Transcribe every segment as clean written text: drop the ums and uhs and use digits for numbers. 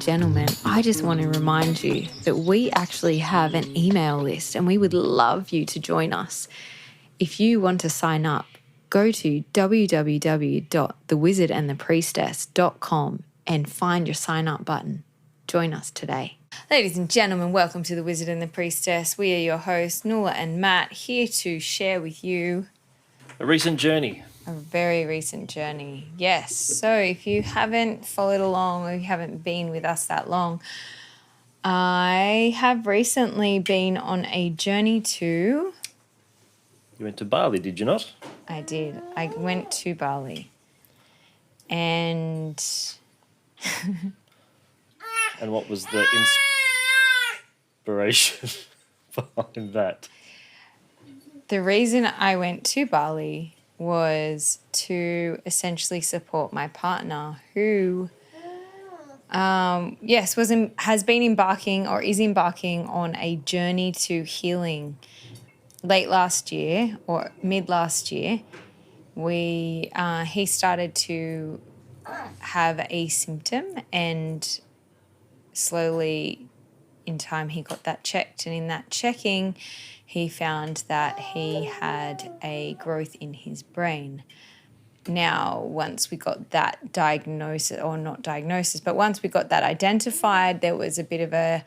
gentlemen, I just want to remind you that we actually have an email list and we would love you to join us. If you want to sign up, go to www.thewizardandthepriestess.com and find your sign up button. Join us today. Ladies and gentlemen, welcome to The Wizard and the Priestess. We are your hosts, Nuala and Matt, here to share with you a recent journey. A very recent journey, yes. So if you haven't followed along or you haven't been with us that long, I have recently been on a journey to... You went to Bali, did you not? I did. I went to Bali. And... And what was the inspiration behind that? The reason I went to Bali was to essentially support my partner who, has been embarking or is embarking on a journey to healing. Late last year or mid last year, he started to have a symptom, and slowly in time he got that checked, and in that checking he found that he had a growth in his brain. Now, once we got that diagnosis, or not diagnosis, but once we got that identified, there was a bit of a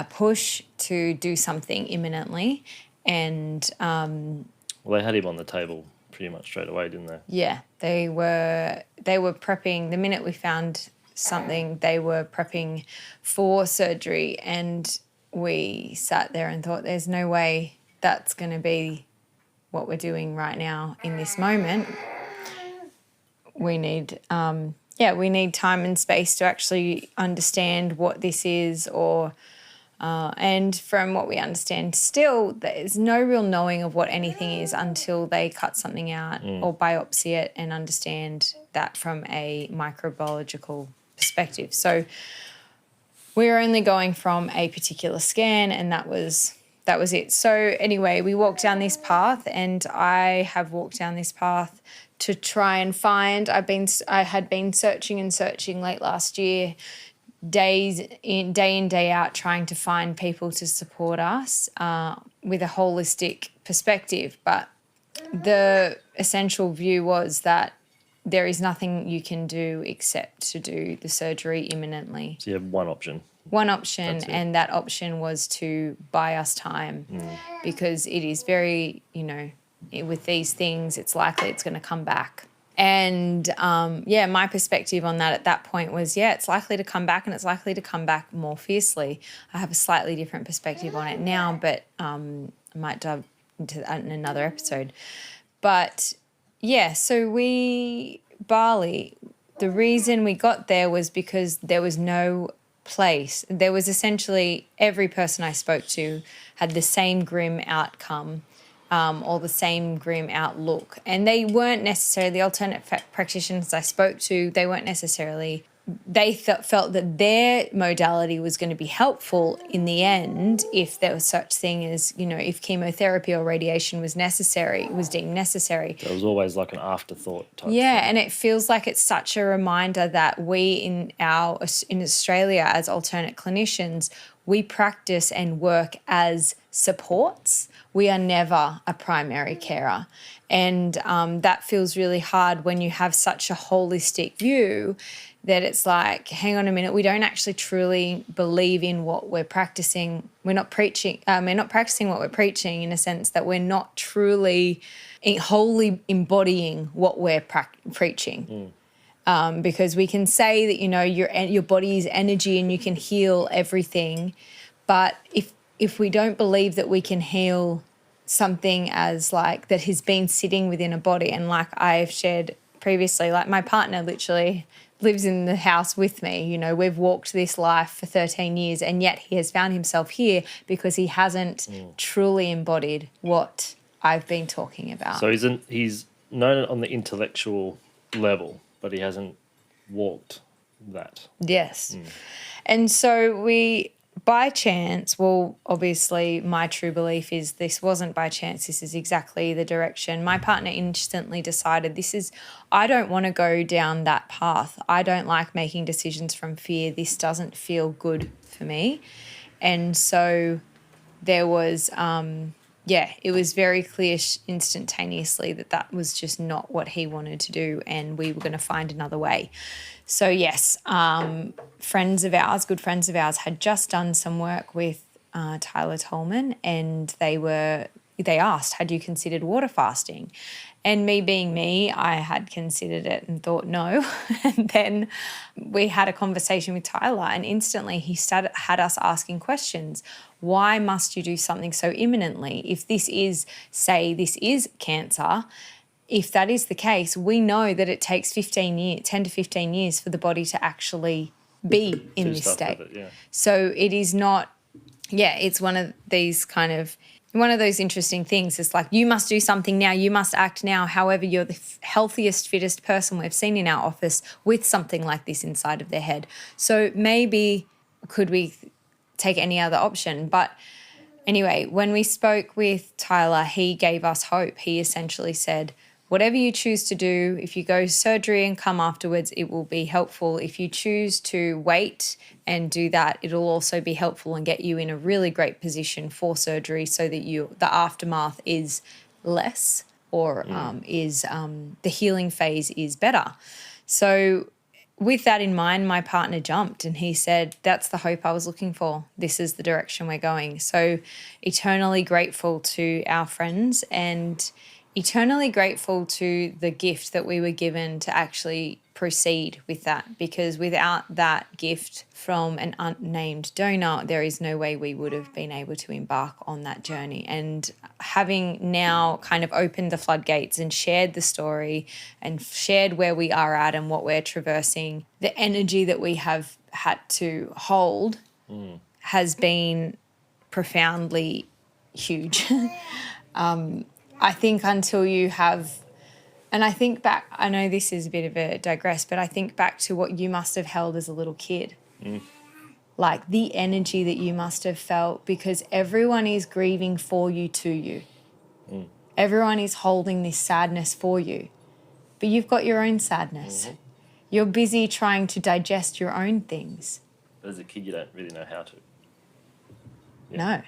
push to do something imminently. And well, they had him on the table pretty much straight away, didn't they? Yeah, they were prepping. The minute we found something, they were prepping for surgery, and we sat there and thought, there's no way that's going to be what we're doing right now in this moment. We need time and space to actually understand what this is, and from what we understand, still there's no real knowing of what anything is until they cut something out or biopsy it and understand that from a microbiological perspective. So we're only going from a particular scan, and that was it. So anyway, we walked down this path, and I have walked down this path to try and find. I had been searching late last year, day in, day out, trying to find people to support us with a holistic perspective. But the essential view was that there is nothing you can do except to do the surgery imminently. So you have one option. And that option was to buy us time, because it is very, with these things, it's likely it's going to come back. And, my perspective on that at that point was, it's likely to come back, and it's likely to come back more fiercely. I have a slightly different perspective on it now, but I might dive into that in another episode. But, so Bali, the reason we got there was because there was no place. There was essentially every person I spoke to had the same grim outcome, or the same grim outlook. And they weren't necessarily, the alternate practitioners I spoke to, they weren't necessarily, they felt that their modality was going to be helpful in the end if there was such thing as, if chemotherapy or radiation was deemed necessary. So it was always like an afterthought type thing. And it feels like it's such a reminder that we in Australia as alternate clinicians, we practice and work as supports. We are never a primary carer. And that feels really hard when you have such a holistic view that it's like, hang on a minute, we don't actually truly believe in what we're practicing. We're not practicing what we're preaching, in a sense that we're not truly wholly embodying what we're preaching. Because we can say that, your body is energy and you can heal everything. But if we don't believe that we can heal something as like that has been sitting within a body, and like I've shared previously, like my partner literally lives in the house with me. We've walked this life for 13 years, and yet he has found himself here because he hasn't truly embodied what I've been talking about. So he's known it on the intellectual level, but he hasn't walked that. Yes. And so by chance, well, obviously my true belief is this wasn't by chance. This is exactly the direction. My partner instantly decided I don't want to go down that path. I don't like making decisions from fear. This doesn't feel good for me. And so there was, it was very clear instantaneously that was just not what he wanted to do, and we were going to find another way. So yes, good friends of ours, had just done some work with Tyler Tolman, and they asked, had you considered water fasting? And me being me, I had considered it and thought no. And then we had a conversation with Tyler, and instantly he had us asking questions. Why must you do something so imminently? If this is cancer, if that is the case, we know that it takes 10 to 15 years for the body to actually be in this state. So it is not, it's one of those interesting things. It's like, you must do something now, you must act now. However, you're the healthiest, fittest person we've seen in our office with something like this inside of their head. So maybe could we take any other option? But anyway, when we spoke with Tyler, he gave us hope. He essentially said, whatever you choose to do, if you go surgery and come afterwards, it will be helpful. If you choose to wait and do that, it'll also be helpful and get you in a really great position for surgery so that the aftermath is less or the healing phase is better. So with that in mind, my partner jumped and he said, that's the hope I was looking for. This is the direction we're going. So eternally grateful to our friends and eternally grateful to the gift that we were given to actually proceed with that, because without that gift from an unnamed donor, there is no way we would have been able to embark on that journey. And having now kind of opened the floodgates and shared the story and shared where we are at and what we're traversing, the energy that we have had to hold has been profoundly huge. I think until you have, and I think back, I know this is a bit of a digress, but I think back to what you must have held as a little kid. Like the energy that you must have felt, because everyone is grieving for you, to you. Everyone is holding this sadness for you, but you've got your own sadness. You're busy trying to digest your own things. As a kid, you don't really know how to. No.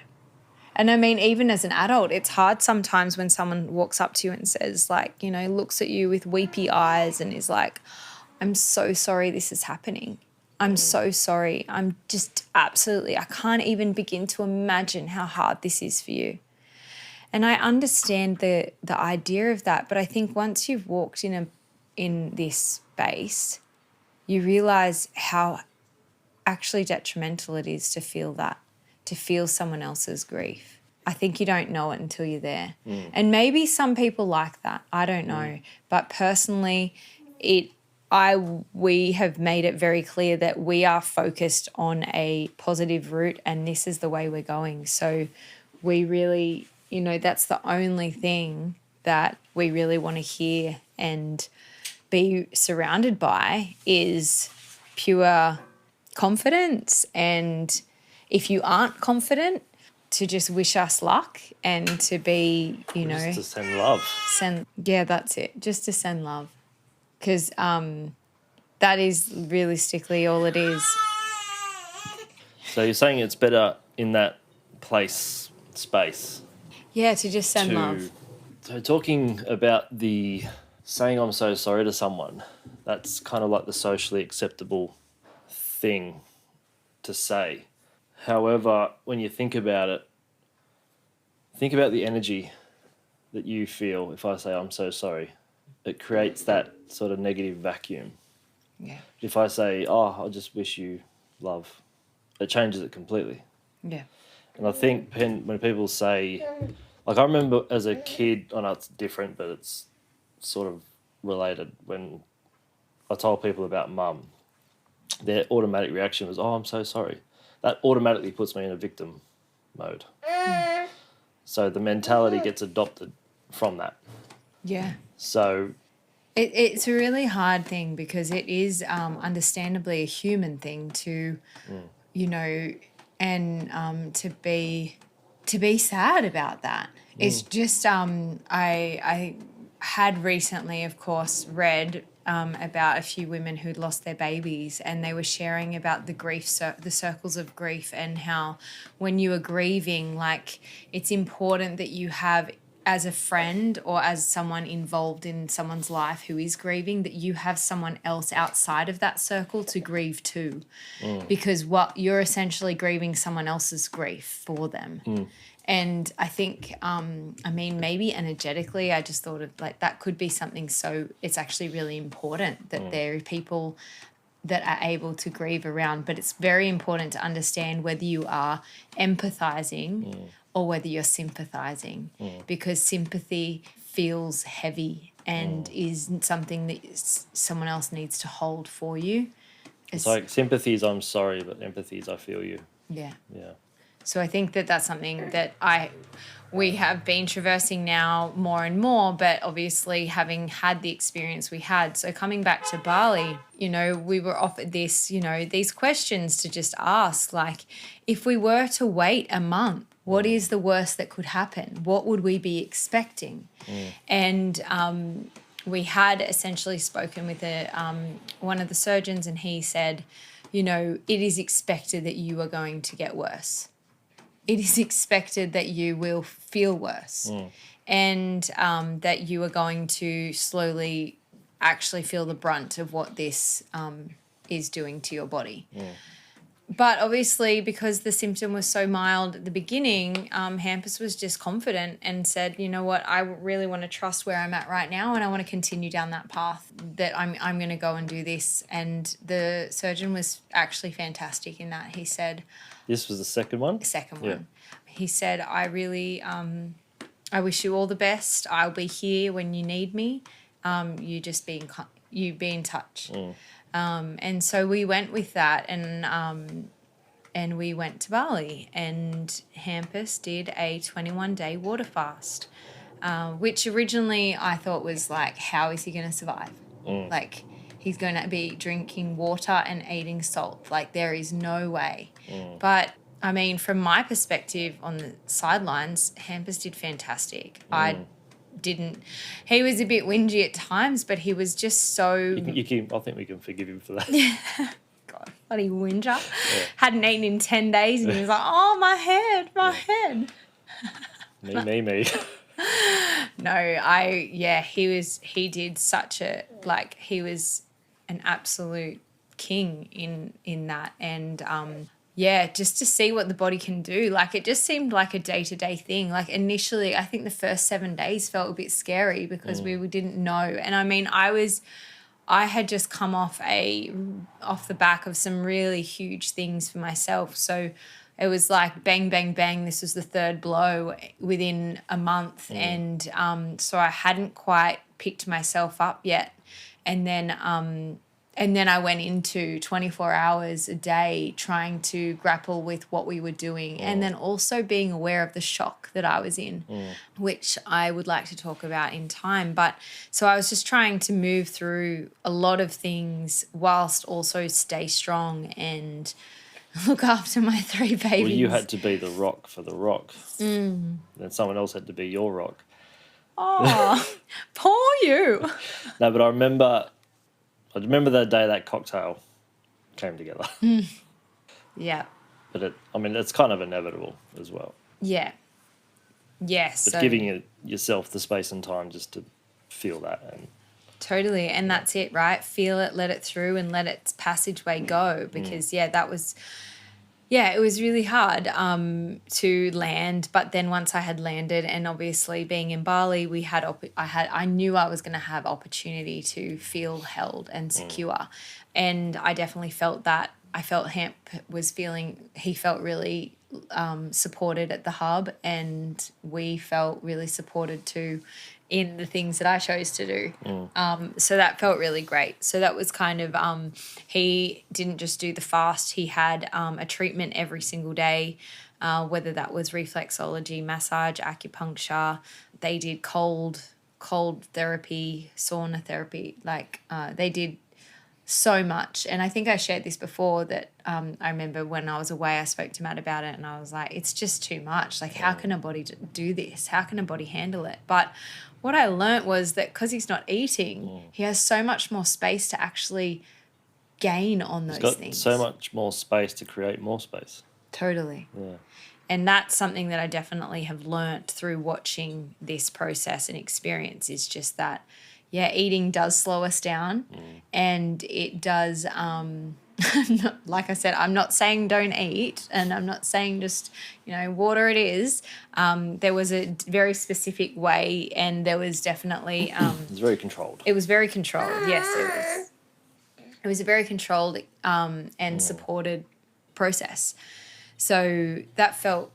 And I mean, even as an adult, it's hard sometimes when someone walks up to you and says, like, you know, looks at you with weepy eyes and is like, I'm so sorry this is happening. I'm so sorry. I'm just absolutely, I can't even begin to imagine how hard this is for you. And I understand the idea of that, but I think once you've walked in this space, you realise how actually detrimental it is to feel that, to feel someone else's grief. I think you don't know it until you're there. And maybe some people like that, I don't know. But personally, we have made it very clear that we are focused on a positive route and this is the way we're going. So we really, you know, that's the only thing that we really want to hear and be surrounded by is pure confidence. And if you aren't confident, to just wish us luck and to be, you know. Just to send love. That's it. Just to send love. Because that is realistically all it is. So you're saying it's better in that space. Yeah, to just send love. So talking about the saying I'm so sorry to someone, that's kind of like the socially acceptable thing to say. However, when you think about it, think about the energy that you feel if I say I'm so sorry. It creates that sort of negative vacuum. Yeah. If I say, I just wish you love, it changes it completely. Yeah. And I think when people say, like I remember as a kid, I know it's different, but it's sort of related. When I told people about mum, their automatic reaction was, I'm so sorry. That automatically puts me in a victim mode. So the mentality gets adopted from that. Yeah. So it's a really hard thing because it is understandably a human thing to, you know, to be sad about that. It's just I had recently, of course, read about a few women who'd lost their babies, and they were sharing about the grief, the circles of grief, and how when you are grieving, like, it's important that you have, as a friend or as someone involved in someone's life who is grieving, that you have someone else outside of that circle to grieve too, because what you're essentially grieving someone else's grief for them. And I think, maybe energetically, I just thought of like that could be something. So it's actually really important that there are people that are able to grieve around, but it's very important to understand whether you are empathizing or whether you're sympathizing, because sympathy feels heavy and is something that someone else needs to hold for you. It's like sympathy is I'm sorry, but empathy is I feel you. Yeah. Yeah. So I think that that's something that we have been traversing now more and more, but obviously having had the experience we had. So coming back to Bali, we were offered this, these questions to just ask, like, if we were to wait a month, what is the worst that could happen? What would we be expecting? And we had essentially spoken with one of the surgeons, and he said, it is expected that you are going to get worse. It is expected that you will feel worse, and that you are going to slowly actually feel the brunt of what this is doing to your body. But obviously, because the symptom was so mild at the beginning, Hampus was just confident and said, you know what, I really want to trust where I'm at right now, and I want to continue down that path, that I'm going to go and do this. And the surgeon was actually fantastic in that. He said... This was the second one? Second one. He said, I really, I wish you all the best. I'll be here when you need me. You just be in touch. And so we went with that, and we went to Bali, and Hampus did a 21-day water fast, which originally I thought was like, how is he going to survive? Like, he's going to be drinking water and eating salt. Like, there is no way. But, from my perspective on the sidelines, Hampus did fantastic. He was a bit whingy at times, but he was just so... I think we can forgive him for that. God, bloody whinger. Yeah. Hadn't eaten in 10 days, and he was like, oh, my head. Me. No, he did such he was an absolute king in that. And just to see what the body can do. Like, it just seemed like a day-to-day thing. Like, initially, I think the first 7 days felt a bit scary because we didn't know. And I had just come off the back of some really huge things for myself. So it was like bang, bang, bang. This was the third blow within a month. And so I hadn't quite picked myself up yet. And then I went into 24 hours a day trying to grapple with what we were doing, and then also being aware of the shock that I was in, which I would like to talk about in time. But so I was just trying to move through a lot of things whilst also stay strong and look after my 3 babies. Well, you had to be the rock for the rock. Then someone else had to be your rock. Oh, poor you. No, but I remember that day that cocktail came together. Yeah. But it's kind of inevitable as well. Yeah. Yes. But giving yourself the space and time just to feel that. And totally. And that's it, right? Feel it, let it through, and let its passageway go. Because, that was... Yeah, it was really hard to land, but then once I had landed, and obviously being in Bali, I knew I was going to have opportunity to feel held and secure, and I definitely felt that. I felt he felt really supported at the hub, and we felt really supported too in the things that I chose to do. So that felt really great. So that was kind of, he didn't just do the fast. He had a treatment every single day, whether that was reflexology, massage, acupuncture. They did cold therapy, sauna therapy. Like they did so much. And I think I shared this before that I remember when I was away, I spoke to Matt about it and I was like, it's just too much. Like, how can a body do this? How can a body handle it? But what I learnt was that because he's not eating, he has so much more space to actually gain on those He's got things. so much more space to create more space. Totally. Yeah. And that's something that I definitely have learnt through watching this process and experience is just that, yeah, eating does slow us down and it does, like I said, I'm not saying don't eat and I'm not saying just, water it is. There was a very specific way and there was definitely... It's very controlled. It was very controlled, yes, it was. It was a very controlled and supported process. So that felt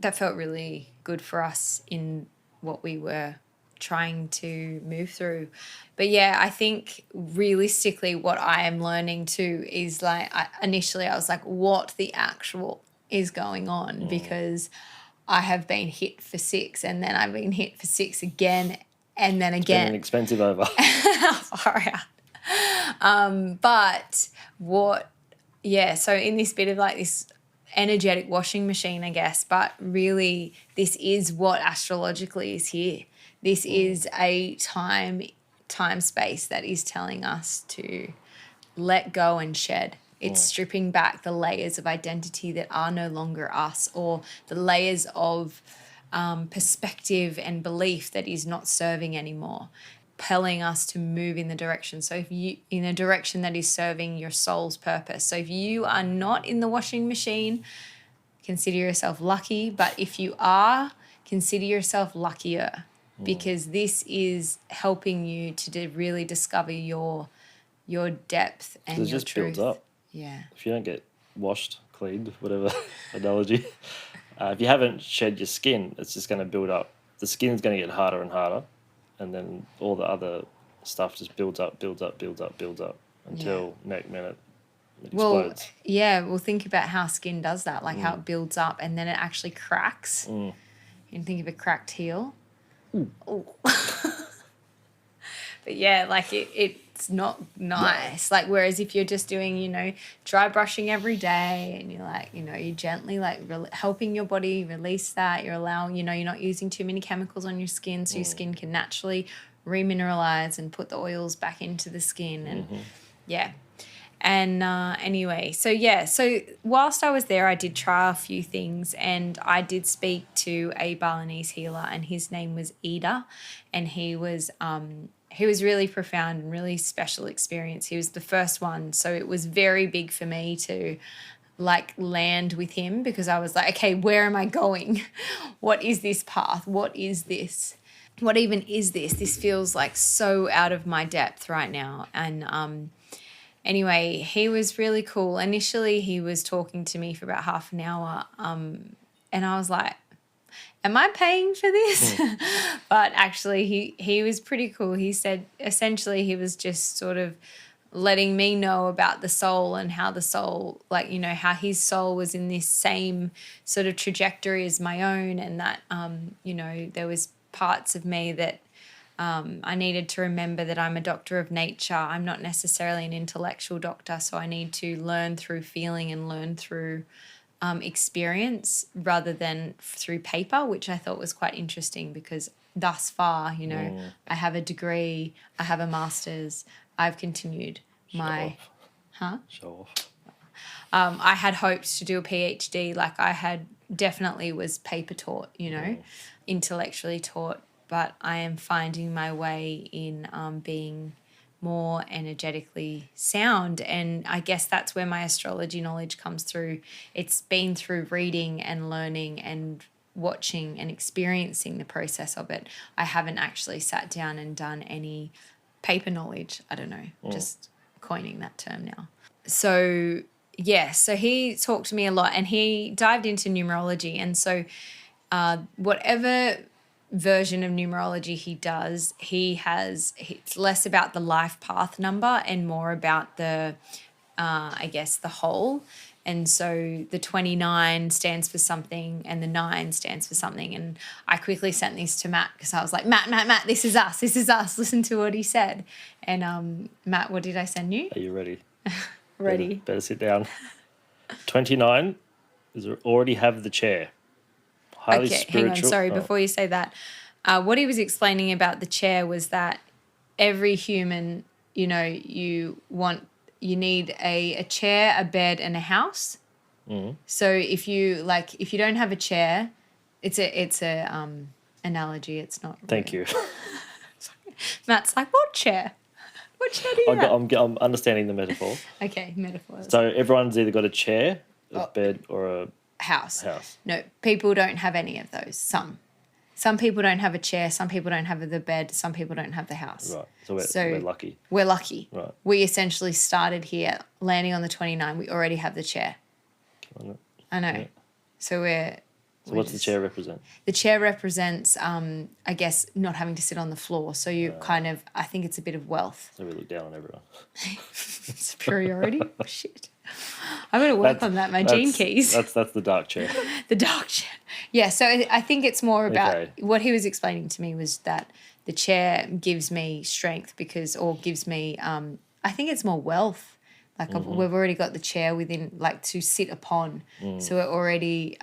really good for us in what we were trying to move through. But yeah, I think realistically what I am learning too is like, initially I was like, what the actual is going on? Because I have been hit for 6 and then I've been hit for 6 again and then again. It's been an expensive over. Far out. But so in this bit of like this energetic washing machine, I guess, but really this is what astrologically is here. This is a time space that is telling us to let go and shed. It's stripping back the layers of identity that are no longer us, or the layers of perspective and belief that is not serving anymore, compelling us to move in the direction. So if you in a direction that is serving your soul's purpose. So if you are not in the washing machine, consider yourself lucky. But if you are, consider yourself luckier, because this is helping you to really discover your depth and It your just truth. builds up. Yeah. If you don't get washed, cleaned, whatever analogy, if you haven't shed your skin, it's just going to build up. The skin's going to get harder and harder, and then all the other stuff just builds up until next minute it explodes. Well, think about how skin does that, like how it builds up and then it actually cracks. You can think of a cracked heel. Ooh. But yeah, like it's not nice. Like, whereas if you're just doing, dry brushing every day and you're like, you're gently like helping your body release that, you're allowing, you're not using too many chemicals on your skin so your skin can naturally remineralize and put the oils back into the skin. And yeah. And anyway, so whilst I was there, I did try a few things and I did speak to a Balinese healer and his name was Ida, and he was really profound and really special experience. He was the first one. So it was very big for me to like land with him, because I was like, okay, where am I going? What is this path? What is this? What even is this? This feels like so out of my depth right now. And anyway, he was really cool. Initially, he was talking to me for about half an hour. And I was like, am I paying for this? But actually, he was pretty cool. He said, essentially, he was just sort of letting me know about the soul and how the soul, like, how his soul was in this same sort of trajectory as my own, and that, there was parts of me that I needed to remember that I'm a doctor of nature. I'm not necessarily an intellectual doctor, so I need to learn through feeling and learn through experience rather than through paper, which I thought was quite interesting, because thus far, I have a degree, I have a master's, I've continued my... Show off. I had hoped to do a PhD, like I had definitely was paper taught, intellectually taught, but I am finding my way in being more energetically sound. And I guess that's where my astrology knowledge comes through. It's been through reading and learning and watching and experiencing the process of it. I haven't actually sat down and done any paper knowledge. I don't know, just coining that term now. So, yeah, so he talked to me a lot and he dived into numerology. And so whatever version of numerology he does, it's less about the life path number and more about the, I guess, the whole. And so the 29 stands for something and the 9 stands for something. And I quickly sent these to Matt because I was like, Matt, this is us. This is us. Listen to what he said. And Matt, what did I send you? Are you ready? Ready. Better sit down. 29 is already have the chair. Highly Okay, spiritual. hang on. Sorry, before you say that. What he was explaining about the chair was that every human, you know, you need a chair, a bed, and a house. So if you don't have a chair, it's a analogy. It's not. Thank real. you. Matt's like, what chair? What chair do you have? I'm understanding the metaphor. Okay, metaphor. So everyone's either got a chair, a bed, or a House. house. No, people don't have any of those. Some people don't have a chair. Some people don't have the bed. Some people don't have the house. Right. So we're lucky. We're lucky. Right. We essentially started here, landing on the 29. We already have the chair. I know. Yeah. So we're. So what's the chair represent? The chair represents, I guess, not having to sit on the floor. So you I think it's a bit of wealth. So we look down on everyone. Superiority? Oh, shit. I'm going to work on that, my gene keys. That's the dark chair. The dark chair. Yeah, so I think it's more about what he was explaining to me was that the chair gives me strength or gives me, I think it's more wealth. Like we've already got the chair within, like to sit upon. So we're already,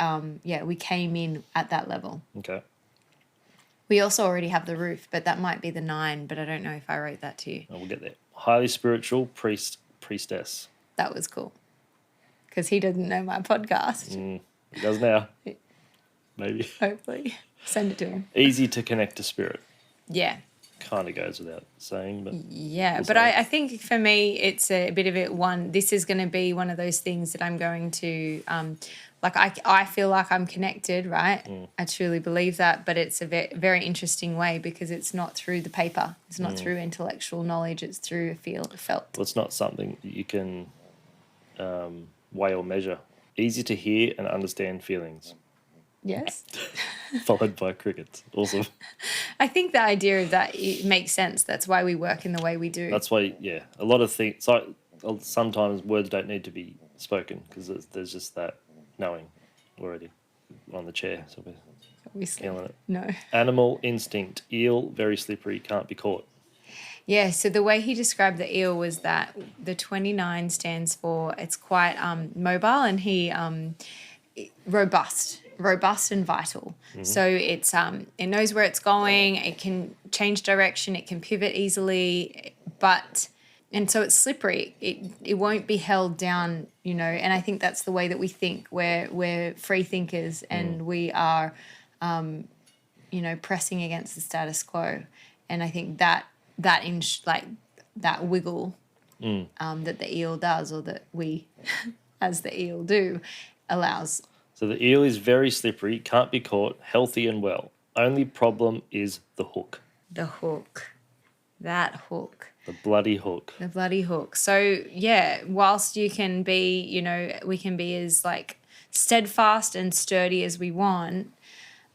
we came in at that level. Okay. We also already have the roof, but that might be the 9, but I don't know if I wrote that to you. We'll get there. Highly spiritual priestess. That was cool. Because he doesn't know my podcast. He does now. Maybe. Hopefully. Send it to him. Easy to connect to spirit. Yeah. Kind of goes without saying, but yeah, but I think for me it's a bit of it. This is going to be one of those things that I'm going to I feel like I'm connected, right? I truly believe that, but it's a very interesting way because it's not through the paper, it's not through intellectual knowledge, it's through felt. Well, it's not something that you can weigh or measure. Easy to hear and understand feelings. Yes. Followed by crickets. Awesome. I think the idea of that, it makes sense. That's why we work in the way we do. That's why, a lot of things, sometimes words don't need to be spoken because there's just that knowing already on the chair. So we're killing it. No. Animal instinct. Eel, very slippery, can't be caught. Yeah, so the way he described the eel was that the 29 stands for, it's quite mobile and robust and vital. So it's it knows where it's going, it can change direction, it can pivot easily, and so it's slippery. It won't be held down, and I think that's the way that we think. We're free thinkers and we are pressing against the status quo. And I think that wiggle that the eel does, or that we as the eel do, allows. So the eel is very slippery, can't be caught, healthy and well. Only problem is the hook. The hook. That hook. The bloody hook. The bloody hook. So, yeah, whilst you can be, we can be as, steadfast and sturdy as we want,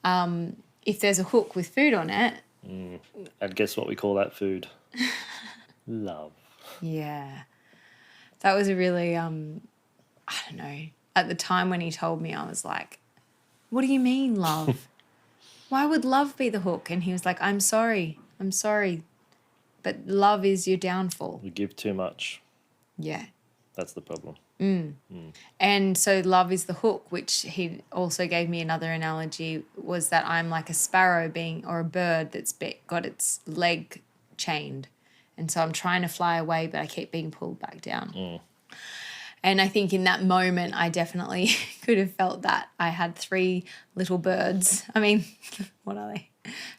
if there's a hook with food on it. And guess what we call that food? Love. Yeah. That was a really, I don't know. At the time when he told me, I was like, what do you mean, love? Why would love be the hook? And he was like, I'm sorry. But love is your downfall. You give too much. Yeah. That's the problem. And so love is the hook, which he also gave me another analogy, was that I'm like a sparrow or a bird that's got its leg chained. And so I'm trying to fly away, but I keep being pulled back down. And I think in that moment, I definitely could have felt that. I had 3 little birds. I mean, what are they?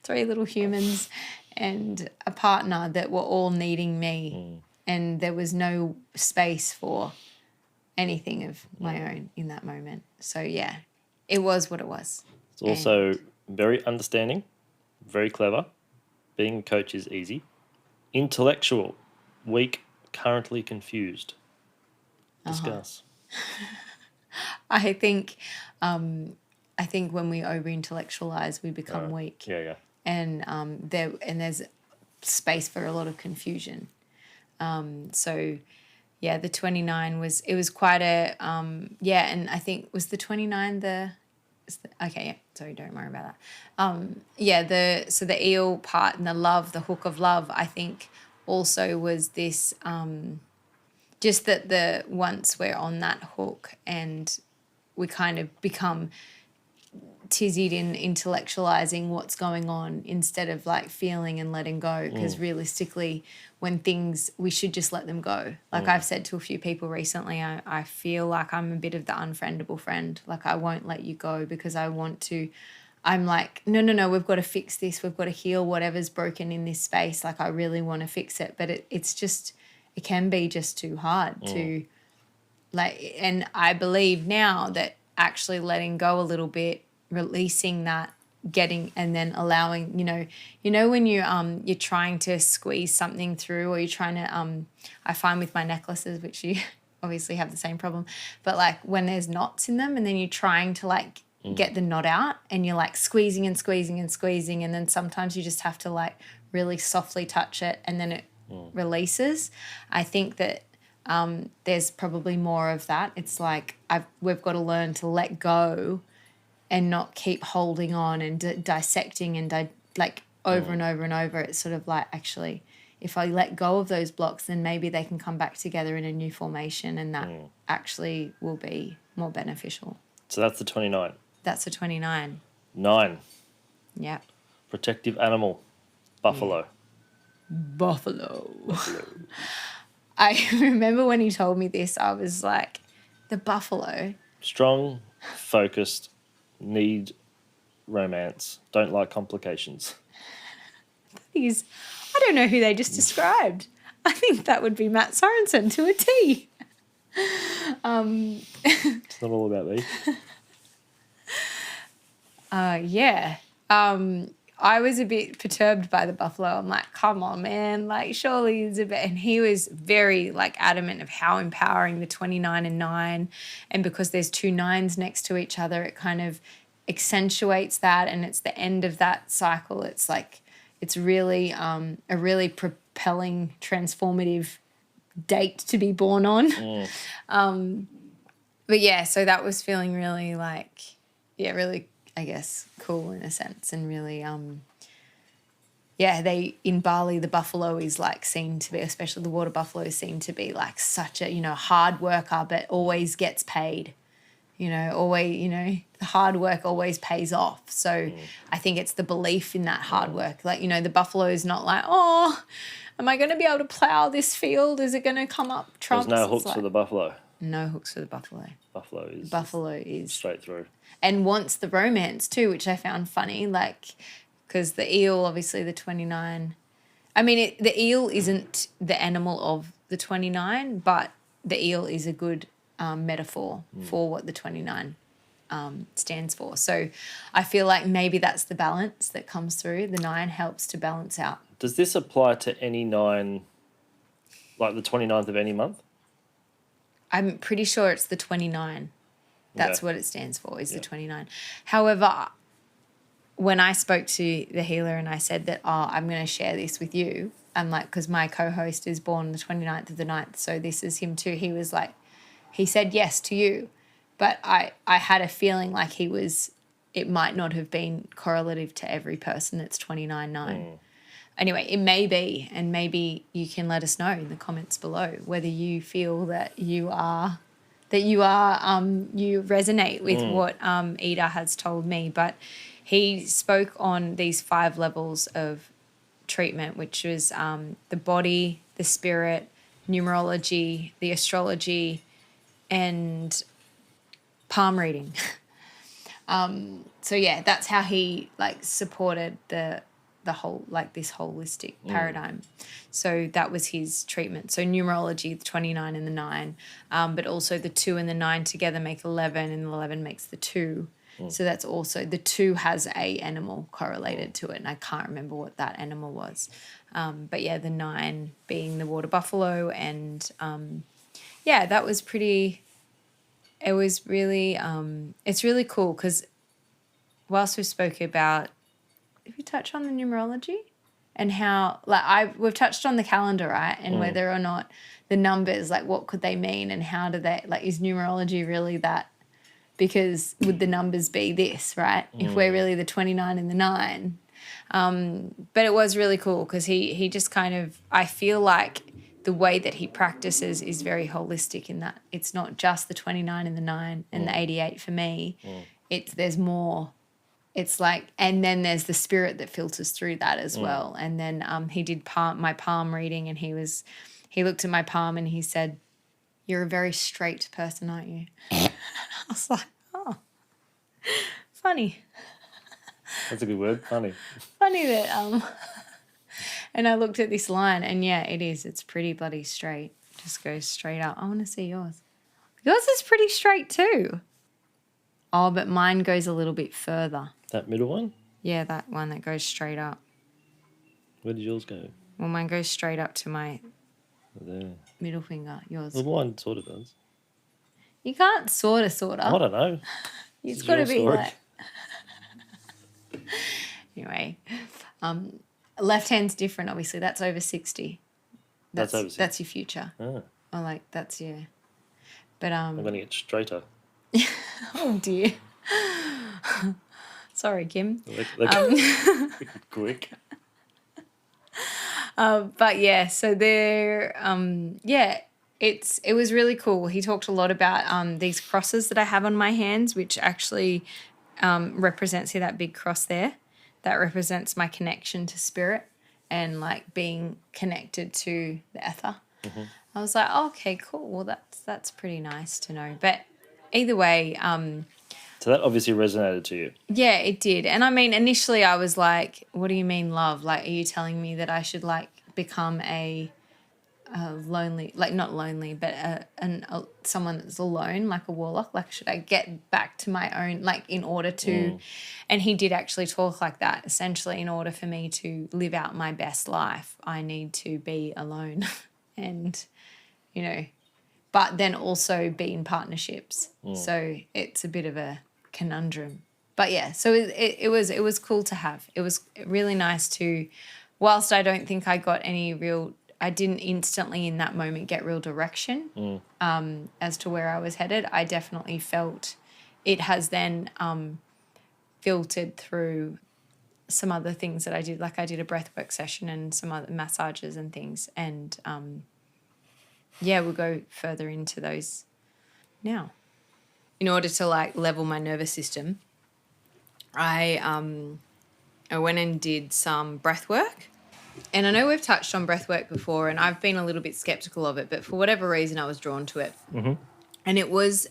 3 little humans and a partner that were all needing me. And there was no space for anything of my own in that moment. So, yeah, it was what it was. It's also very understanding, very clever. Being a coach is easy. Intellectual, weak, currently confused. Discuss. I think when we over-intellectualize, we become weak. Yeah. And there's space for a lot of confusion. So yeah, the 29 was, it was quite a, yeah, and I think was the 29 okay, yeah, sorry, don't worry about that. Yeah, so the eel part and the love, the hook of love, I think also was this, just that once we're on that hook and we kind of become tizzied in intellectualizing what's going on instead of like feeling and letting go, because realistically when things, we should just let them go. Like I've said to a few people recently, I feel like I'm a bit of the unfriendable friend. Like I won't let you go because I'm like, no, we've got to fix this, we've got to heal whatever's broken in this space. Like I really want to fix it, but it's just, it can be just too hard to like, and I believe now that actually letting go a little bit, releasing that, getting, and then allowing, when you're trying to squeeze something through, or you're trying to, I find with my necklaces, which you obviously have the same problem, but like when there's knots in them and then you're trying to like get the knot out and you're like squeezing and squeezing and squeezing, and then sometimes you just have to like really softly touch it and then it releases. I think that there's probably more of that. It's like we've got to learn to let go and not keep holding on and dissecting and like over and over and over. It's sort of like, actually, if I let go of those blocks, then maybe they can come back together in a new formation, and that actually will be more beneficial. So that's the 29. That's a 29. 9. Yeah. Protective animal. Buffalo. Buffalo. I remember when he told me this, I was like, the buffalo. Strong, focused, need romance, don't like complications. I don't know who they just described. I think that would be Matt Sorensen to a T. It's not all about me. Yeah. I was a bit perturbed by the buffalo. I'm like, come on, man. Like, surely it's a bit. And he was very, like, adamant of how empowering the 29 and 9. And because there's 2 9s next to each other, it kind of accentuates that. And it's the end of that cycle. It's like, it's really a really propelling, transformative date to be born on. But, yeah, so that was feeling really, like, yeah, really, I guess, cool in a sense, and really, in Bali, the buffalo is like seen to be, especially the water buffalo, is seen to be like such a, hard worker, but always gets paid, always, the hard work always pays off. So I think it's the belief in that hard work. Like, the buffalo is not like, oh, am I going to be able to plow this field? Is it going to come up trunks? There's no hooks for the buffalo. No hooks for the buffalo. Buffalo is straight through. And wants the romance too, which I found funny, like, because the eel, obviously the 29, I mean, the eel isn't the animal of the 29, but the eel is a good metaphor for what the 29 stands for. So I feel like maybe that's the balance that comes through. The 9 helps to balance out. Does this apply to any 9, like the 29th of any month? I'm pretty sure it's the 29. That's what it stands for, is the 29. However, when I spoke to the healer and I said that, I'm going to share this with you, I'm like, because my co-host is born the 29th of the 9th, so this is him too. He was like, he said yes to you, but I had a feeling like it might not have been correlative to every person that's 29-9. Anyway, it may be, and maybe you can let us know in the comments below whether you feel that you resonate with what Ida has told me. But he spoke on these 5 levels of treatment, which was the body, the spirit, numerology, the astrology, and palm reading. So yeah, that's how he like supported the whole, like this holistic paradigm. So that was his treatment. So numerology, the 29 and the 9, but also the 2 and the 9 together make 11, and the 11 makes the 2. So that's also, the 2 has a animal correlated to it, and I can't remember what that animal was. But yeah, the 9 being the water buffalo, and that was pretty, it was really, it's really cool because whilst we spoke about, did we touch on the numerology? and how, like, we've touched on the calendar, right? And whether or not the numbers, like, what could they mean and how do they, like, is numerology really that? Because would the numbers be this, right? If we're really the 29 and the 9. But it was really cool because he just kind of, I feel like the way that he practices is very holistic in that it's not just the 29 and the 9 and the 88 for me. There's more. It's like, and then there's the spirit that filters through that as well. And then he did my palm reading, and he looked at my palm and he said, "You're a very straight person, aren't you?" I was like, oh, funny. That's a good word, funny. Funny that, and I looked at this line, and yeah, it is. It's pretty bloody straight. Just goes straight up. I want to see yours. Yours is pretty straight too. Oh, but mine goes a little bit further. That middle one? Yeah, that one that goes straight up. Where did yours go? Well, mine goes straight up to my There. middle finger. Yours. Well, mine sort of does. You can't sorta. I don't know. It's This is got to your be story. like. Anyway, left hand's different. Obviously, that's over 60. That's over 60. That's your future. Ah, Or like that's your. But I'm going to get straighter. oh dear. Sorry, Kim. Quick. But yeah, so there. It was really cool. He talked a lot about these crosses that I have on my hands, which actually represents, see that big cross there? That represents my connection to spirit and like being connected to the ether. Mm-hmm. I was like, oh, okay, cool. Well, that's pretty nice to know. But either way, So that obviously resonated to you. yeah, it did. And I mean, initially I was like, what do you mean love? Like, are you telling me that I should like become a lonely, like not lonely, but someone that's alone, like a warlock? Like, should I get back to my own, like in order to, and he did actually talk like that. Essentially, in order for me to live out my best life, I need to be alone and, but then also be in partnerships. So it's a bit of a conundrum. But yeah, so it was cool to have. It was really nice to, whilst I don't think I got I didn't instantly in that moment get real direction as to where I was headed. I definitely felt it has then filtered through some other things that I did. Like I did a breathwork session and some other massages and things. And we'll go further into those now. In order to like level my nervous system, I went and did some breath work. And I know we've touched on breath work before, and I've been a little bit skeptical of it, but for whatever reason I was drawn to it. Mm-hmm. And it was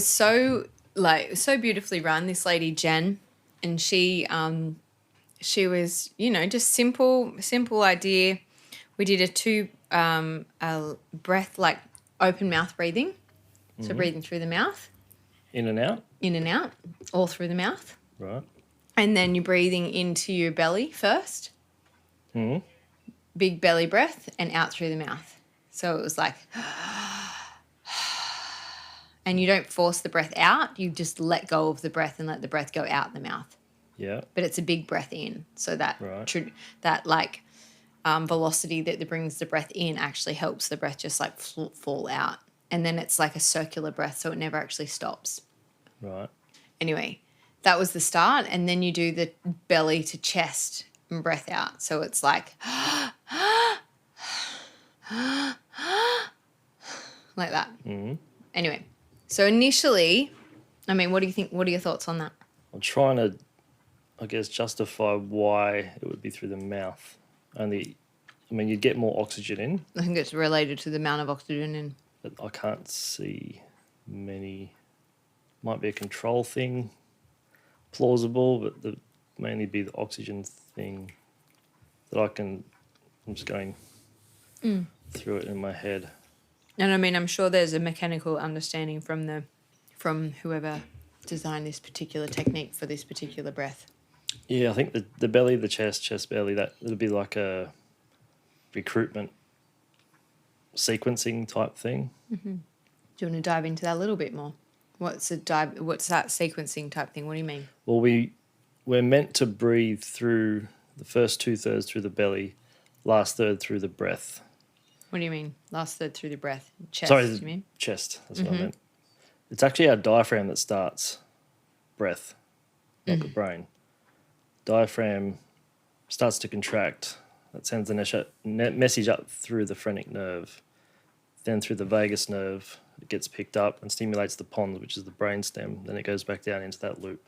so beautifully run, this lady Jen, and she was, just simple idea. We did a breath, like open mouth breathing. So breathing through the mouth. In and out? In and out, all through the mouth. Right. And then you're breathing into your belly first. Mm-hmm. Big belly breath and out through the mouth. So it was like, and you don't force the breath out. You just let go of the breath and let the breath go out the mouth. Yeah. But it's a big breath in. So that velocity that brings the breath in actually helps the breath just like fall out. And then it's like a circular breath, so it never actually stops. Right. Anyway, that was the start. And then you do the belly to chest and breath out. So it's like, like that. Mm-hmm. Anyway, so initially, I mean, what do you think? What are your thoughts on that? I'm trying to, I guess, justify why it would be through the mouth. You'd get more oxygen in. I think it's related to the amount of oxygen in. But I can't see many. Might be a control thing, plausible, but mainly be the oxygen thing that I'm just going through it in my head. And I mean, I'm sure there's a mechanical understanding from whoever designed this particular technique for this particular breath. Yeah, I think the belly, the chest belly, it'll be like a recruitment sequencing type thing. Mm-hmm. Do you want to dive into that a little bit more? What's that sequencing type thing? What do you mean? Well, we're meant to breathe through The first 2/3 through the belly, last third through the breath. What do you mean? Last third through the breath. Chest, Sorry, you mean? chest. That's what I meant. It's actually our diaphragm that starts breath, not the brain. Diaphragm starts to contract. That sends the message up through the phrenic nerve, then through the vagus nerve. It gets picked up and stimulates the pons, which is the brainstem. Then it goes back down into that loop.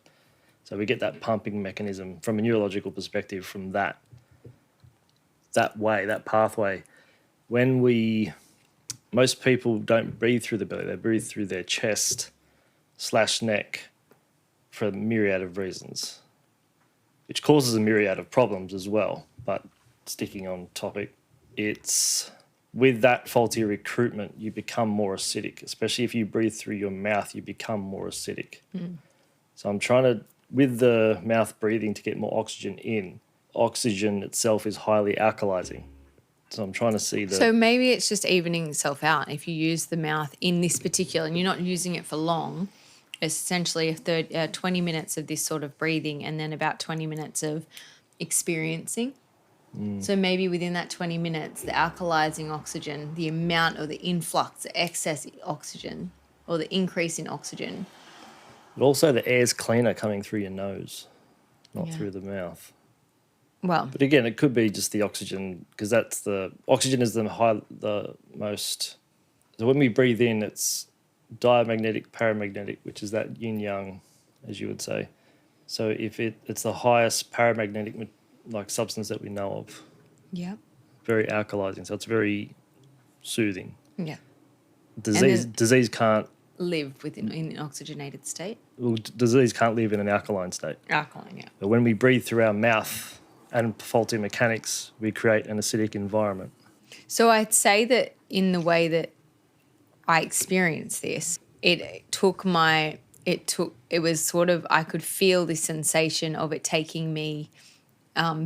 So we get that pumping mechanism from a neurological perspective from that way, that pathway. Most people don't breathe through the belly. They breathe through their chest/neck for a myriad of reasons, which causes a myriad of problems as well. But sticking on topic, it's with that faulty recruitment, you become more acidic, especially if you breathe through your mouth, you become more acidic. So I'm trying to, with the mouth breathing, to get more oxygen in. Oxygen itself is highly alkalizing. So I'm trying to see the... So maybe it's just evening itself out. If you use the mouth in this particular, and you're not using it for long, it's essentially 20 minutes of this sort of breathing and then about 20 minutes of experiencing. So maybe within that 20 minutes, the alkalizing oxygen, the amount or the influx, the excess oxygen or the increase in oxygen. But also the air's cleaner coming through your nose, not through the mouth. Well, But again, it could be just the oxygen, because that's the oxygen is the most. So when we breathe in, it's diamagnetic, paramagnetic, which is that yin yang, as you would say. So if it's the highest paramagnetic substance that we know of. yeah. Very alkalizing, so it's very soothing. Yeah. Disease can't live in an oxygenated state. Well, disease can't live in an alkaline state. Alkaline, yeah. But when we breathe through our mouth and faulty mechanics, we create an acidic environment. So I'd say that in the way that I experienced this, it was sort of, I could feel this sensation of it taking me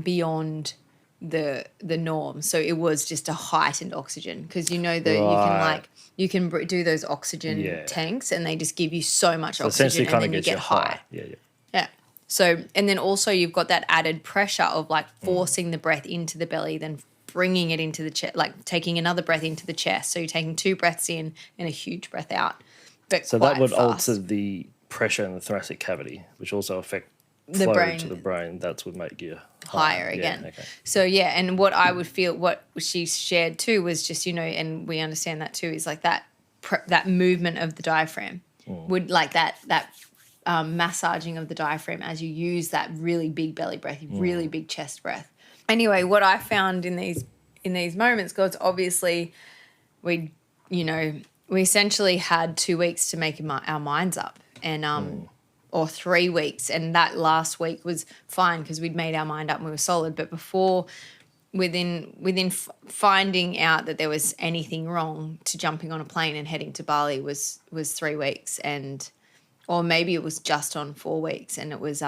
beyond the norm. So it was just a heightened oxygen, because you know that you can do those oxygen tanks and they just give you so much oxygen and then you get high. Yeah. So, and then also you've got that added pressure of like forcing the breath into the belly, then bringing it into the chest, like taking another breath into the chest. So you're taking 2 breaths in and a huge breath out. But so that would alter the pressure in the thoracic cavity, which also affect the flow brain to the brain. That's what make you higher again. Yeah, okay. So yeah, and what I would feel, what she shared too, was just, and we understand that too, is like that movement of the diaphragm would like that massaging of the diaphragm as you use that really big belly breath, really big chest breath. Anyway, what I found in these moments, because obviously we essentially had 2 weeks to make our minds up, and or 3 weeks, and that last week was fine because we'd made our mind up and we were solid. But before, within finding out that there was anything wrong, to jumping on a plane and heading to Bali was 3 weeks, or maybe it was just on 4 weeks, and it was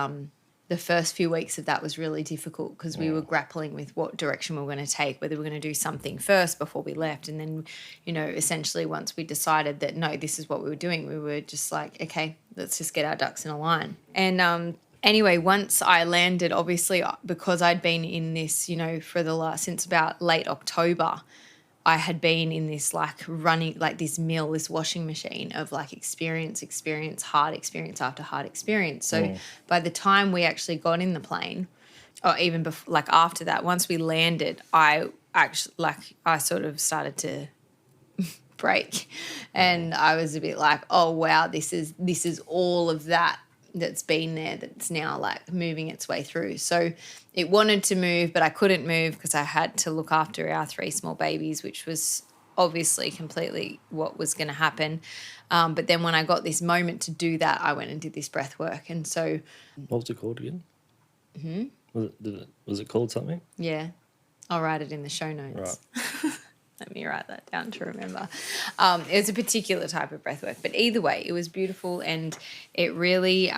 the first few weeks of that was really difficult because we were grappling with what direction we were going to take, whether we were going to do something first before we left. And then, essentially once we decided that, no, this is what we were doing, we were just like, okay, let's just get our ducks in a line. And anyway, once I landed, obviously because I'd been in this, since about late October, I had been in this this washing machine of like experience, hard experience after hard experience. So by the time we actually got in the plane, or even before, after that, once we landed, I sort of started to break, and I was a bit like, oh wow, this is all of that's been there that's now like moving its way through. So it wanted to move, but I couldn't move because I had to look after our 3 small babies, which was obviously completely what was going to happen. But then when I got this moment to do that, I went and did this breath work. And so... What was it called again? Was it called something? Yeah. I'll write it in the show notes. Right. Let me write that down to remember. It was a particular type of breath work, but either way, it was beautiful, and it really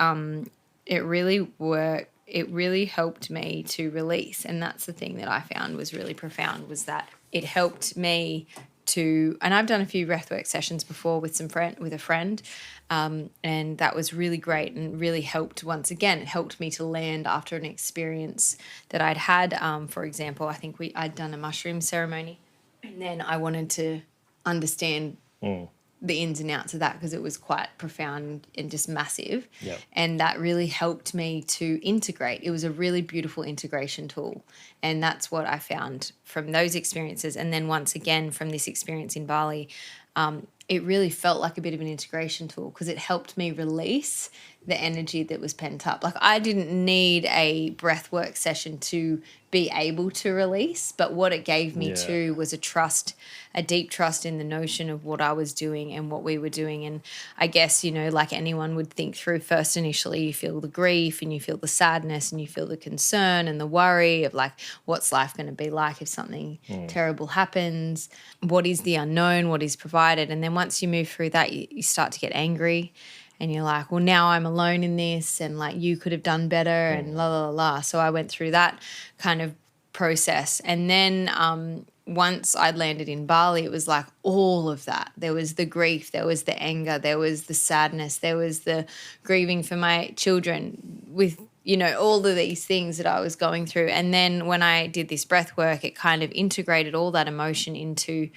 worked. It really helped me to release, and that's the thing that I found was really profound, was that it helped me to, and I've done a few breathwork sessions before with a friend, and that was really great and really helped. Once again, it helped me to land after an experience that I'd had. For example, I think I'd done a mushroom ceremony, and then I wanted to understand the ins and outs of that because it was quite profound and just massive. Yep. And that really helped me to integrate. It was a really beautiful integration tool. And that's what I found from those experiences. And then once again, from this experience in Bali, it really felt like a bit of an integration tool because it helped me release the energy that was pent up. Like I didn't need a breathwork session to be able to release, but what it gave me too was a deep trust in the notion of what I was doing and what we were doing. And I guess, like anyone would think through, first initially you feel the grief and you feel the sadness and you feel the concern and the worry of like, what's life going to be like if something terrible happens? What is the unknown? What is provided? And then once you move through that, you start to get angry. And you're like, well, now I'm alone in this and like you could have done better and la, la, la, la. So I went through that kind of process. And then once I'd landed in Bali, it was like all of that. There was the grief, there was the anger, there was the sadness, there was the grieving for my children with, all of these things that I was going through. And then when I did this breath work, it kind of integrated all that emotion into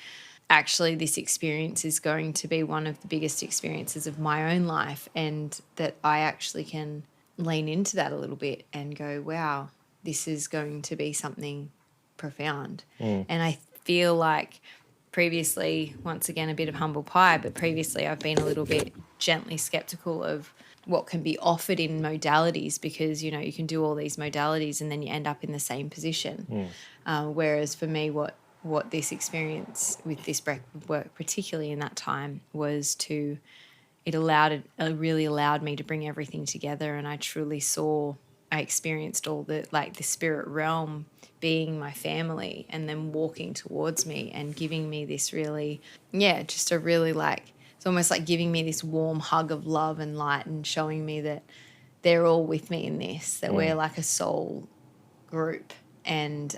actually this experience is going to be one of the biggest experiences of my own life, and that I actually can lean into that a little bit and go, wow, this is going to be something profound. And I feel like previously, once again, a bit of humble pie, but previously I've been a little bit gently skeptical of what can be offered in modalities because, you can do all these modalities and then you end up in the same position. Whereas for me, what this experience with this breath work, particularly in that time, was it really allowed me to bring everything together. And I experienced all the spirit realm being my family and then walking towards me and giving me this really, just a really it's almost like giving me this warm hug of love and light and showing me that they're all with me in this, that we're like a soul group. And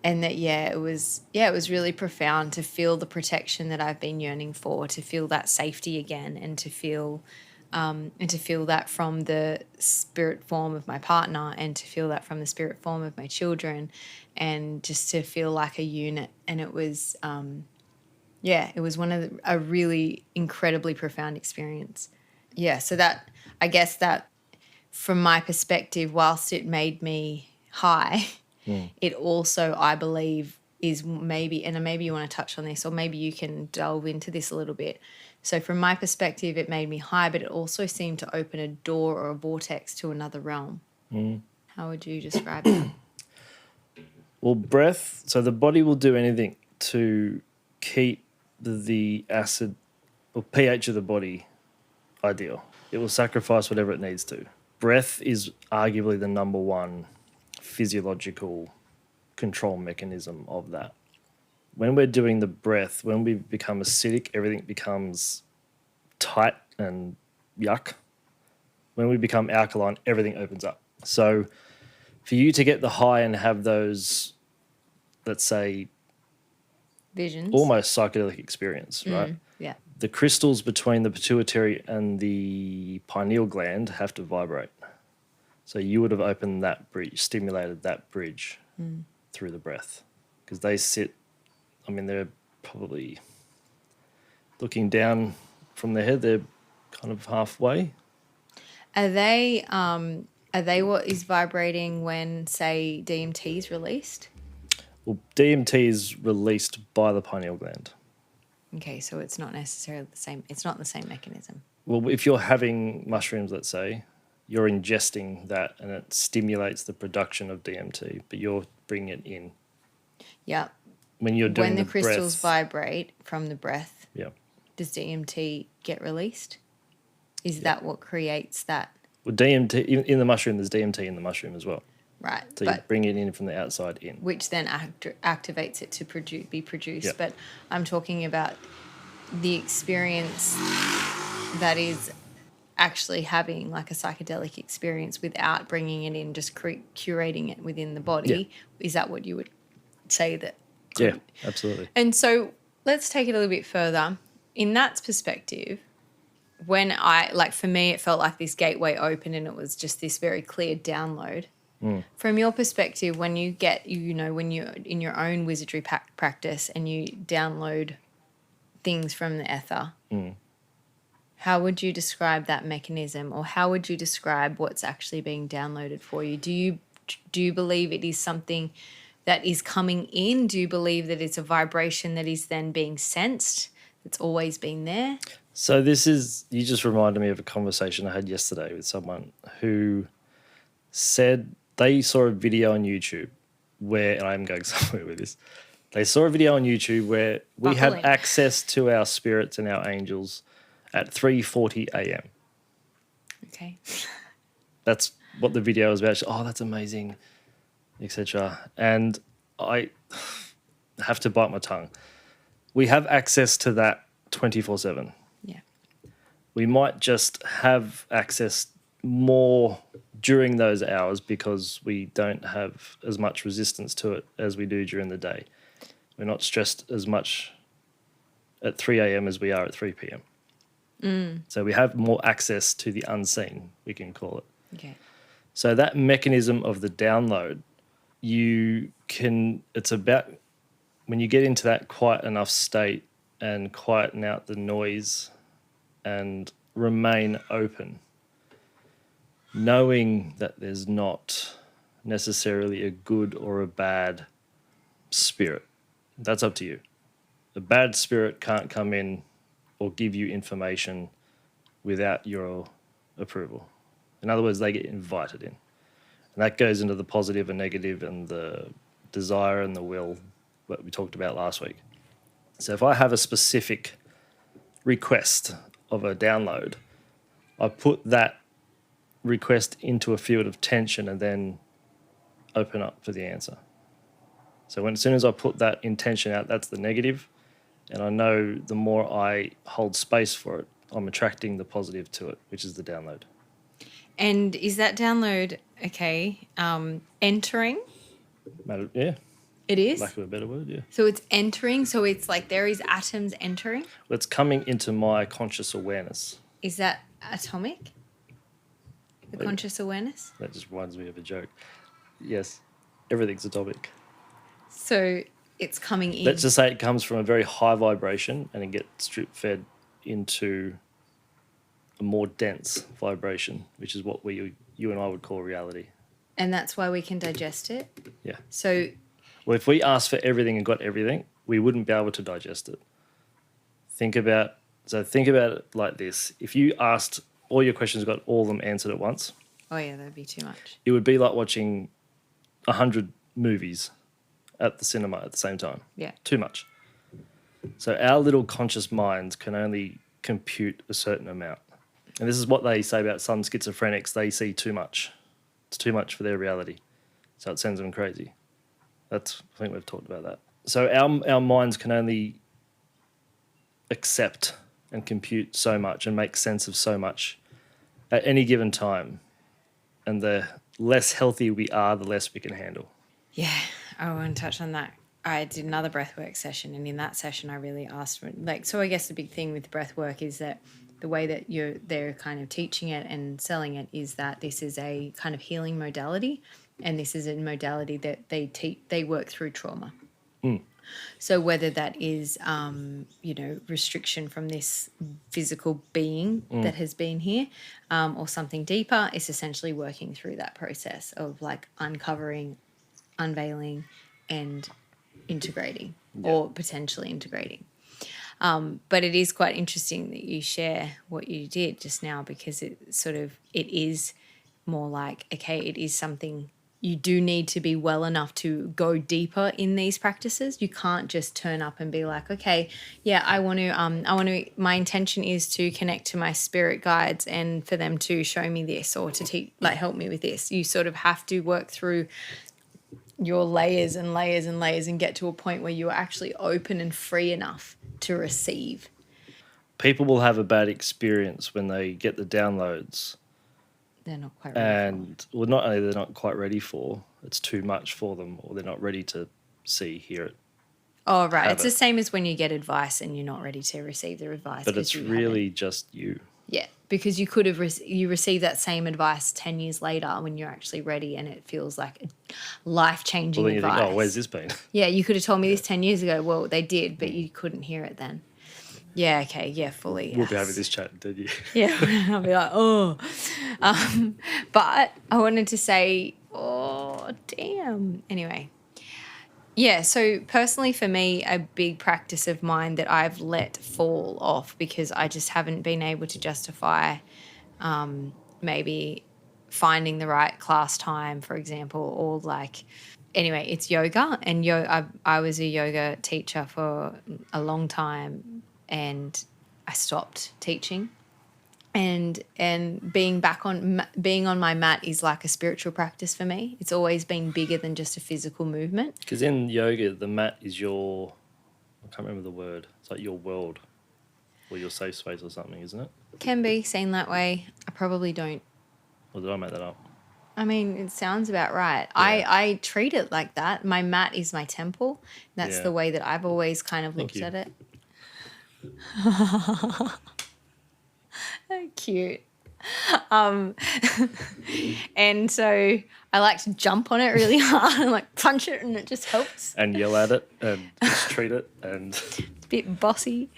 that, it was really profound to feel the protection that I've been yearning for, to feel that safety again, and to feel that from the spirit form of my partner, and to feel that from the spirit form of my children, and just to feel like a unit. And it was, it was a really incredibly profound experience. Yeah, so that, I guess that from my perspective, whilst it made me high, it also, I believe, is maybe you want to touch on this, or maybe you can delve into this a little bit. So from my perspective, it made me high, but it also seemed to open a door or a vortex to another realm. How would you describe that? Well, breath, so the body will do anything to keep the acid or pH of the body ideal. It will sacrifice whatever it needs to. Breath is arguably the number one physiological control mechanism of that. When we're doing the breath, when we become acidic, everything becomes tight and yuck. When we become alkaline, everything opens up. So for you to get the high and have those, let's say, Visions. almost psychedelic experience, right? Yeah. The crystals between the pituitary and the pineal gland have to vibrate. So you would have opened that bridge, stimulated that bridge through the breath, because they sit, they're probably looking down from their head, they're kind of halfway. Are they what is vibrating when, say, DMT is released? Well, DMT is released by the pineal gland. Okay, so it's not necessarily the same. It's not the same mechanism. Well, if you're having mushrooms, let's say, you're ingesting that and it stimulates the production of DMT, but you're bringing it in. Yeah. When you're doing when the breath, crystals vibrate from the breath, yeah, does DMT get released? Is that what creates that? Well, DMT in the mushroom, there's DMT in the mushroom as well. Right. So you bring it in from the outside in. Which then activates it to be produced. Yep. But I'm talking about the experience that is actually having like a psychedelic experience without bringing it in, just curating it within the body. Yeah. Is that what you would say that? Yeah, absolutely. And so let's take it a little bit further. In that perspective, when for me, it felt like this gateway opened and it was just this very clear download. From your perspective, when you get, when you're in your own wizardry practice and you download things from the ether, how would you describe that mechanism, or how would you describe what's actually being downloaded for you? Do you believe it is something that is coming in? Do you believe that it's a vibration that is then being sensed, that's always been there? So you just reminded me of a conversation I had yesterday with someone who said they saw a video on YouTube where, and I'm going somewhere with this, they saw a video on YouTube where we Buckle had in. access to our spirits and our angels at 3:40 a.m. Okay. That's what the video was about. Oh, that's amazing, etc. And I have to bite my tongue. We have access to that 24/7. Yeah. We might just have access more during those hours because we don't have as much resistance to it as we do during the day. We're not stressed as much at 3 a.m. as we are at 3 p.m. So we have more access to the unseen, we can call it. Okay. So that mechanism of the download, it's about when you get into that quiet enough state and quieten out the noise and remain open, knowing that there's not necessarily a good or a bad spirit. That's up to you. A bad spirit can't come in or give you information without your approval. In other words, they get invited in. And that goes into the positive and negative and the desire and the will that we talked about last week. So if I have a specific request of a download, I put that request into a field of tension and then open up for the answer. So as soon as I put that intention out, that's the negative. And I know the more I hold space for it, I'm attracting the positive to it, which is the download. And is that download, entering? Yeah. It is? Lack of a better word, yeah. So it's entering, so it's like there is atoms entering? Well, it's coming into my conscious awareness. Is that atomic? The conscious awareness? That just reminds me of a joke. Yes, everything's atomic. So it's coming in. Let's just say it comes from a very high vibration and it gets drip fed into a more dense vibration, which is what you and I would call reality. And that's why we can digest it? Yeah. So... Well, if we asked for everything and got everything, we wouldn't be able to digest it. Think about it like this. If you asked all your questions, got all of them answered at once. Oh, yeah, that'd be too much. It would be like watching 100 movies at the cinema at the same time. Yeah. Too much. So our little conscious minds can only compute a certain amount. And this is what they say about some schizophrenics. They see too much. It's too much for their reality. So it sends them crazy. I think we've talked about that. So our minds can only accept and compute so much and make sense of so much at any given time. And the less healthy we are, the less we can handle. Yeah, I want to touch on that. I did another breathwork session, and in that session I really asked for, so I guess the big thing with breathwork is that the way that they're kind of teaching it and selling it is that this is a kind of healing modality, and this is a modality that they work through trauma. So whether that is, restriction from this physical being that has been here, or something deeper, it's essentially working through that process of like uncovering, unveiling, and integrating, or potentially integrating. But it is quite interesting that you share what you did just now, because it is more like, okay, it is something you do need to be well enough to go deeper in these practices. You can't just turn up and be like, okay, yeah, I want to, my intention is to connect to my spirit guides and for them to show me this or to help me with this. You sort of have to work through your layers and layers and layers and get to a point where you're actually open and free enough to receive. People will have a bad experience when they get the downloads. They're not quite ready well, not only they're not quite ready for, it's too much for them, or they're not ready to see, hear it, Oh, right. have It's the it. same as when you get advice and you're not ready to receive the advice. But 'cause it's you really just you. Yeah, because you could have you received that same advice 10 years later when you're actually ready and it feels like life-changing Well, then you advice. think, oh, where's this been? Yeah, you could have told me this 10 years ago. Well, they did, but you couldn't hear it then. Yeah, okay, yeah, fully. We'll be yes. having this chat, did you? Yeah, I'll be like, oh. But I wanted to say, oh, damn. Anyway. Yeah, so personally for me, a big practice of mine that I've let fall off because I just haven't been able to justify maybe finding the right class time, for example, or like, anyway, it's yoga. And I was a yoga teacher for a long time and I stopped teaching. And being being on my mat is like a spiritual practice for me. It's always been bigger than just a physical movement. Because in yoga, the mat is your, I can't remember the word. It's like your world or your safe space or something, isn't it? Can be seen that way. I probably don't. Or did I make that up? I mean, it sounds about right. Yeah. I treat it like that. My mat is my temple. That's Yeah. the way that I've always kind of Thank looked you. at it. Cute. And so I like to jump on it really hard and like punch it, and it just helps. And yell at it and mistreat it and It's a bit bossy.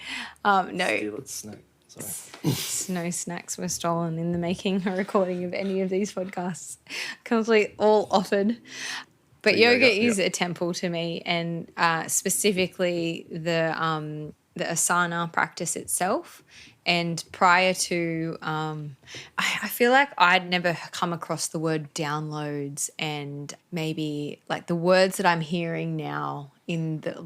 No, steal its snack. Sorry. no snacks were stolen in the making or recording of any of these podcasts. Complete all offered. But The yoga yoga, is yeah. a temple to me, and specifically the asana practice itself. And prior to, I feel like I'd never come across the word downloads, and maybe like the words that I'm hearing now in the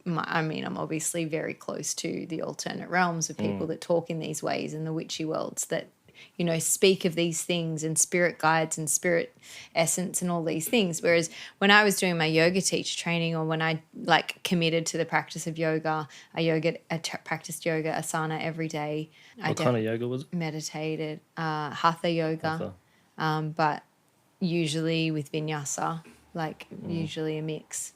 I'm obviously very close to the alternate realms of people that talk in these ways in the witchy worlds that, you know, speak of these things and spirit guides and spirit essence and all these things. Whereas when I was doing my yoga teacher training, or when I like committed to the practice of yoga, I practiced yoga asana every day. What kind of yoga was it? Meditated, hatha yoga, but usually with vinyasa, usually a mix.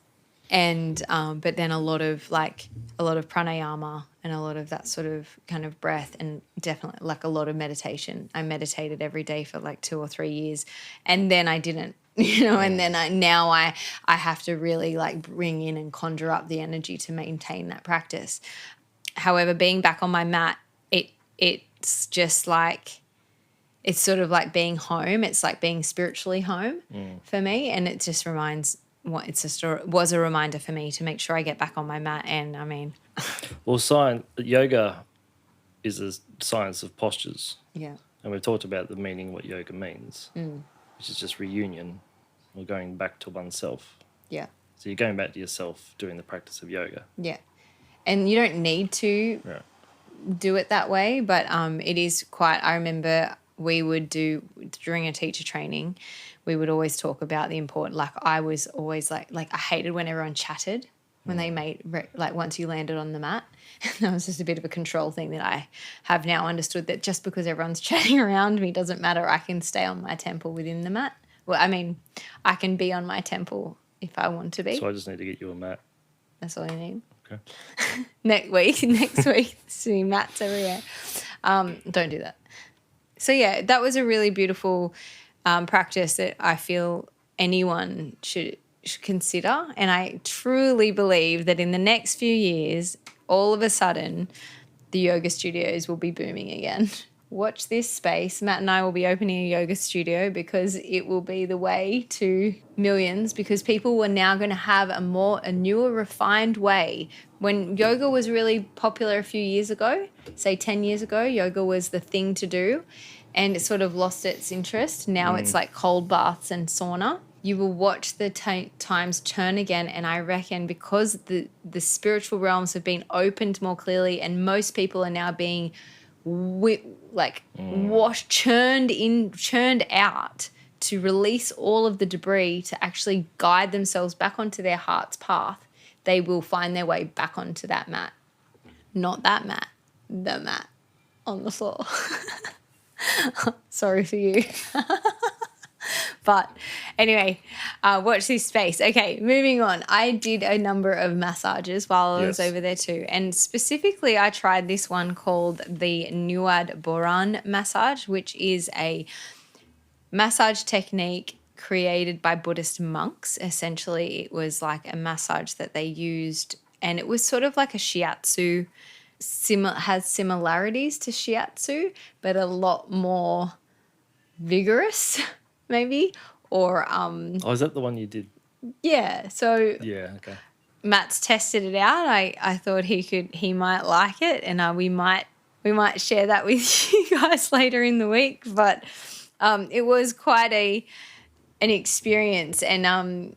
And but then a lot of pranayama and a lot of that sort of kind of breath, and definitely like a lot of meditation. I meditated every day for like 2 or 3 years, and then I didn't, and then I have to really like bring in and conjure up the energy to maintain that practice. However, being back on my mat, it's just like, it's sort of like being home. It's like being spiritually home for me, and it just was a reminder for me to make sure I get back on my mat. And I mean, Well, yoga is a science of postures. yeah, And we've talked about the meaning, what yoga means, which is just reunion or going back to oneself. yeah, So you're going back to yourself doing the practice of yoga. yeah. And you don't need to Yeah. do it that way, but it is quite, I remember we would do during a teacher training, we would always talk about the important, like I was always like I hated when everyone chatted when they once you landed on the mat. That was just a bit of a control thing that I have now understood, that just because everyone's chatting around me doesn't matter. I can stay on my temple within the mat. Well, I mean, I can be on my temple if I want to be. So I just need to get you a mat. That's all you need. Okay. Next week, see mats everywhere. Don't do that. So yeah, that was a really beautiful practice that I feel anyone should consider. And I truly believe that in the next few years, all of a sudden, the yoga studios will be booming again. Watch this space. Matt and I will be opening a yoga studio, because it will be the way to millions, because people are now going to have a newer, refined way. When yoga was really popular a few years ago, say 10 years ago, yoga was the thing to do, and it sort of lost its interest. Now it's like cold baths and sauna. You will watch the times turn again, and I reckon because the spiritual realms have been opened more clearly, and most people are now being churned out to release all of the debris to actually guide themselves back onto their heart's path, they will find their way back onto that mat. Not that mat, the mat on the floor. Sorry for you. But Anyway, watch this space. Okay, moving on. I did a number of massages while I was Yes. over there too. And specifically, I tried this one called the Nuad Boran massage, which is a massage technique created by Buddhist monks. Essentially, it was like a massage that they used, and it was sort of like a shiatsu, has similarities to shiatsu, but a lot more vigorous, maybe. Or Oh, is that the one you did? yeah. So Yeah, okay. Matt's tested it out. I thought he might like it, and we might share that with you guys later in the week. But it was quite an experience, and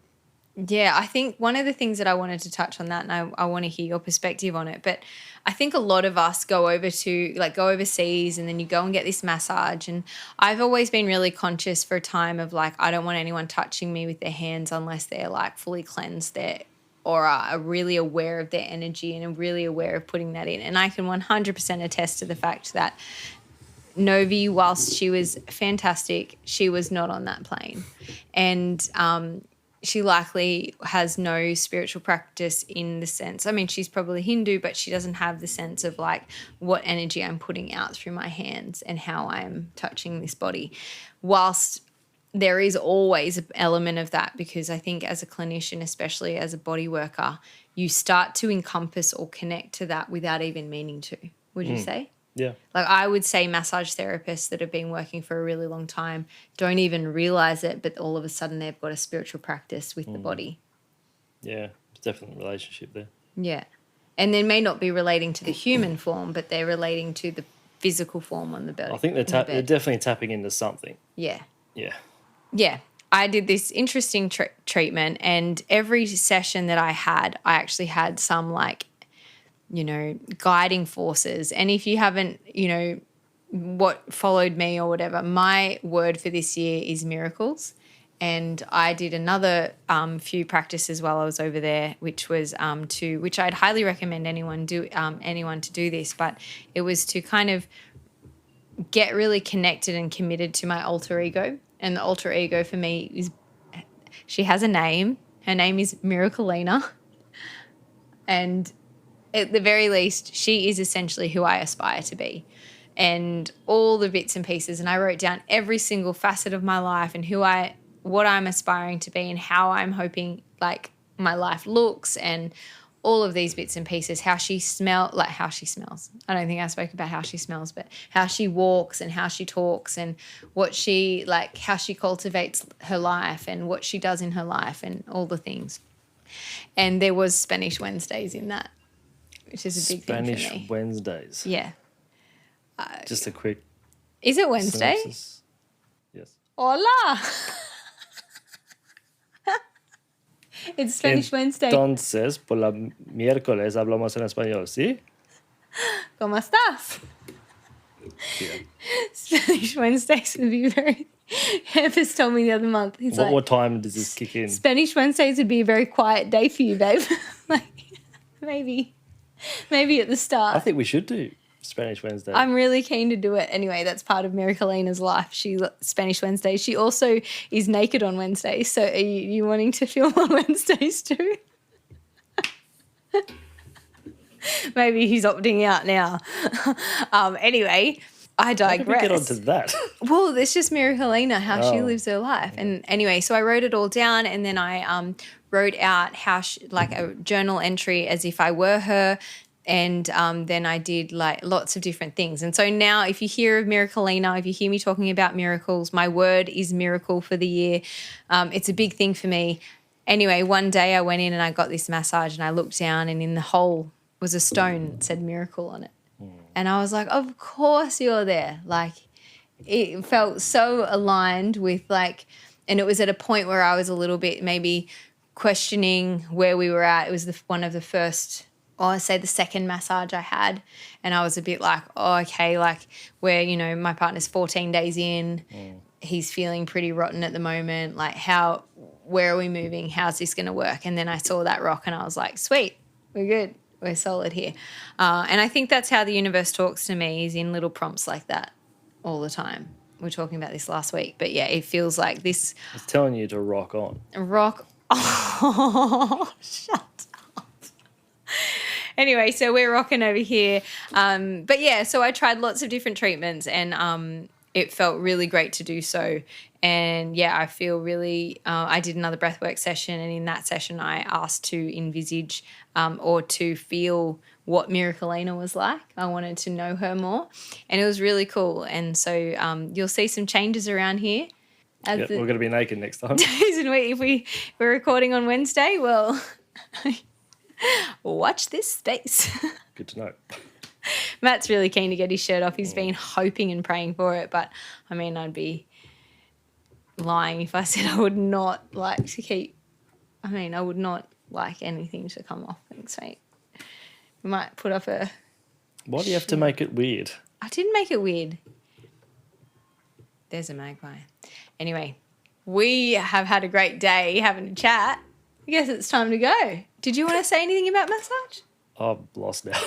yeah, I think one of the things that I wanted to touch on that, and I want to hear your perspective on it, but I think a lot of us go overseas and then you go and get this massage. And I've always been really conscious for a time of like, I don't want anyone touching me with their hands unless they're like fully cleansed there or are really aware of their energy and are really aware of putting that in. And I can 100% attest to the fact that Novi, whilst she was fantastic, she was not on that plane. And she likely has no spiritual practice in the sense, I mean, she's probably Hindu, but she doesn't have the sense of like what energy I'm putting out through my hands and how I'm touching this body. Whilst there is always an element of that, because I think as a clinician, especially as a body worker, you start to encompass or connect to that without even meaning to, would you say? Yeah. Like I would say massage therapists that have been working for a really long time don't even realize it, but all of a sudden they've got a spiritual practice with the body. Yeah, it's definitely a relationship there. Yeah. And they may not be relating to the human form, but they're relating to the physical form on the bed. I think they're definitely tapping into something. Yeah. Yeah. Yeah. I did this interesting treatment, and every session that I had, I actually had some like, you know, guiding forces. And if you haven't, you know, what followed me or whatever, my word for this year is miracles. And I did another few practices while I was over there, which was which I'd highly recommend anyone to do this, but it was to kind of get really connected and committed to my alter ego. And the alter ego for me is, she has a name. Her name is Miracleina. And at the very least, she is essentially who I aspire to be. And all the bits and pieces. And I wrote down every single facet of my life and what I'm aspiring to be and how I'm hoping like my life looks and all of these bits and pieces, how she smells. I don't think I spoke about how she smells, but how she walks and how she talks and how she cultivates her life and what she does in her life and all the things. And there was Spanish Wednesdays in that, which is a big thing for me. Spanish Wednesdays. Yeah. Just a quick Is it Wednesday? synopsis. Yes. Hola. It's Spanish Wednesday. Entonces, por la miércoles hablamos en español, ¿sí? ¿Cómo estás? Yeah. Spanish Wednesdays would be very... Emma's told me the other month. He's like, What time does this kick in? Spanish Wednesdays would be a very quiet day for you, babe. Like, maybe at the start. I think we should do Spanish Wednesday. I'm really keen to do it. Anyway, that's part of Miracleina's life. Spanish Wednesdays. She also is naked on Wednesdays. So are you wanting to film on Wednesdays too? Maybe he's opting out now. Anyway, I digress. How did we get onto that? Well, it's just Miracleina, how she lives her life. And anyway, so I wrote it all down, and then I wrote out like a journal entry as if I were her. And then I did like lots of different things. And so now if you hear of Miracleina, if you hear me talking about miracles, my word is miracle for the year. It's a big thing for me. Anyway, one day I went in and I got this massage and I looked down and in the hole was a stone that said miracle on it. And I was like, of course you're there. Like it felt so aligned with like, and it was at a point where I was a little bit maybe questioning where we were at. It was one of the first, I say the second massage I had. And I was a bit like, oh, okay, like where, you know, my partner's 14 days in, he's feeling pretty rotten at the moment. Like where are we moving? How's this going to work? And then I saw that rock and I was like, sweet, we're good. We're solid here. And I think that's how the universe talks to me, is in little prompts like that all the time. we were talking about this last week, but yeah, it feels like this It's telling you to rock on. rock. Oh, shut up. Anyway, so we're rocking over here. But yeah, so I tried lots of different treatments and it felt really great to do so. And yeah, I feel really, I did another breathwork session, and in that session I asked to envisage or to feel what Miracleina was like. I wanted to know her more, and it was really cool. And so you'll see some changes around here. Yep, we're going to be naked next time. Days and weeks. If we're recording on Wednesday, well, watch this space. Good to know. Matt's really keen to get his shirt off. He's been hoping and praying for it, but I mean, I'd be lying if I said I would not like to keep. I mean, I would not like anything to come off. Thanks, mate. We might put up a. Why do you have to make it weird? I didn't make it weird. There's a magpie. Anyway, we have had a great day having a chat. I guess it's time to go. Did you want to say anything about massage? I'm lost now.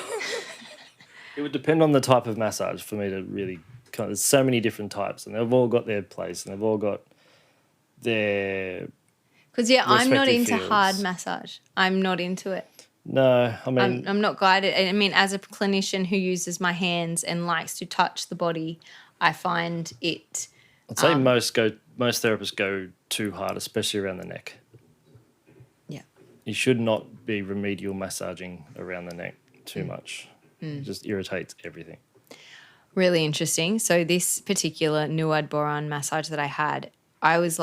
It would depend on the type of massage for me to really. There's so many different types, and they've all got their place, and they've all got their. Because I'm not respective into fields. hard massage. I'm not into it. No, I mean, I'm not guided. I mean, as a clinician who uses my hands and likes to touch the body, I find it. I'd say most therapists go too hard, especially around the neck. Yeah. You should not be remedial massaging around the neck too much. It just irritates everything. Really interesting. So this particular Nuad Boran massage that I had, I was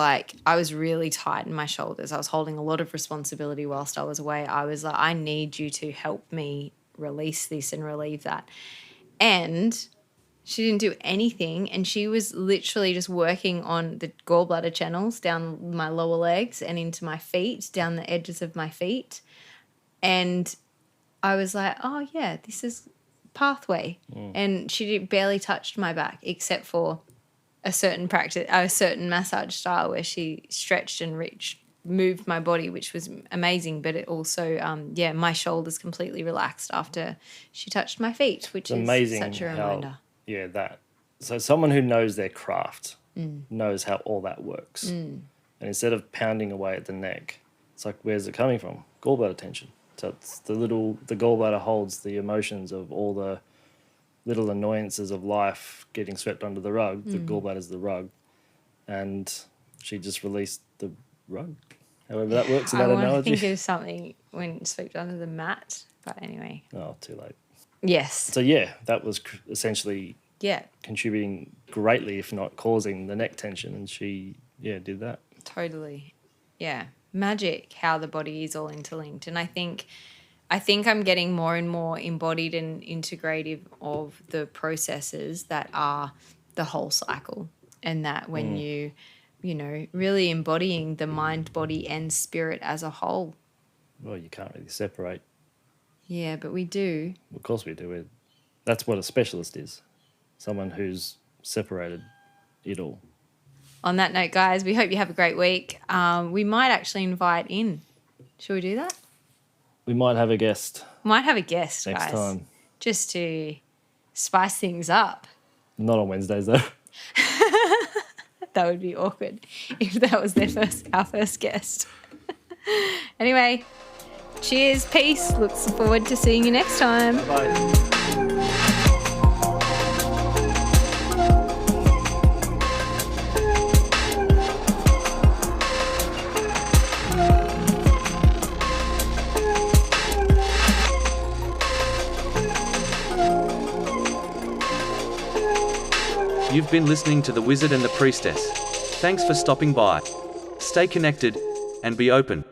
really tight in my shoulders. I was holding a lot of responsibility whilst I was away. I was like, I need you to help me release this and relieve that. And she didn't do anything, and she was literally just working on the gallbladder channels down my lower legs and into my feet, down the edges of my feet. And I was like, oh, yeah, this is pathway. And she barely touched my back except for a certain massage style where she stretched and moved my body, which was amazing. But it also, my shoulders completely relaxed after she touched my feet, which is amazing such a reminder. Yeah, that. So someone who knows their craft knows how all that works. And instead of pounding away at the neck, it's like, where's it coming from? Gallbladder tension. So it's the gallbladder holds the emotions of all the little annoyances of life getting swept under the rug. The gallbladder's the rug. And she just released the rug. However that works in that analogy. I want to think of something when swept under the mat, but anyway. Oh, too late. Yes. So, yeah, that was essentially Yeah. contributing greatly, if not causing the neck tension. And she, did that. Totally. Yeah. Magic how the body is all interlinked. And I think I'm getting more and more embodied and integrative of the processes that are the whole cycle. And that when you really embodying the mind, body and spirit as a whole. Well, you can't really separate. Yeah, but we do. Of course we do. That's what a specialist is. Someone who's separated it all. On that note, guys, we hope you have a great week. We might actually invite in. Should we do that? We might have a guest Might have a guest, next guys. time. Just to spice things up. Not on Wednesdays, though. That would be awkward if that was our first guest. Anyway, cheers, peace. Looks forward to seeing you next time. Bye. You've been listening to The Wizard and the Priestess. Thanks for stopping by. Stay connected and be open.